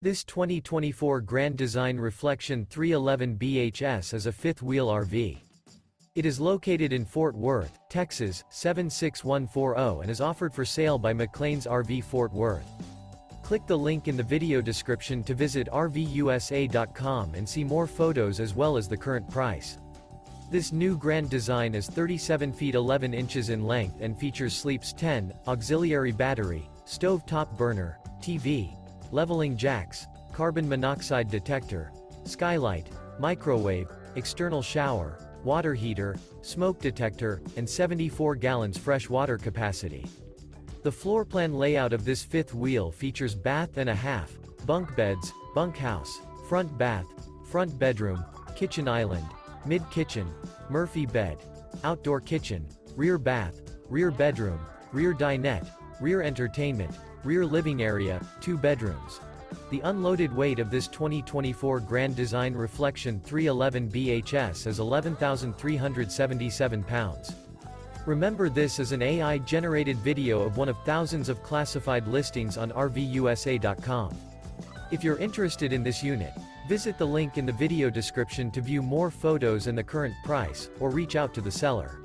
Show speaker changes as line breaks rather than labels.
This 2024 Grand Design Reflection 311 BHS is a fifth-wheel RV. It is located in Fort Worth, Texas, 76140 and is offered for sale by McClain's RV Fort Worth. Click the link in the video description to visit RVUSA.com and see more photos as well as the current price. This new Grand Design is 37 feet 11 inches in length and features Sleeps 10, auxiliary battery, stove top burner, TV, leveling jacks, carbon monoxide detector, skylight, microwave, external shower, water heater, smoke detector, and 74 gallons fresh water capacity. The floor plan layout of this fifth wheel features bath and a half, bunk beds, bunkhouse, front bath, front bedroom, kitchen island, mid-kitchen, Murphy bed, outdoor kitchen, rear bath, rear bedroom, rear dinette, rear entertainment, rear living area, 2 bedrooms. The unloaded weight of this 2024 Grand Design Reflection 311 BHS is 11,377 pounds. Remember, this is an AI-generated video of one of thousands of classified listings on RVUSA.com. If you're interested in this unit, visit the link in the video description to view more photos and the current price, or reach out to the seller.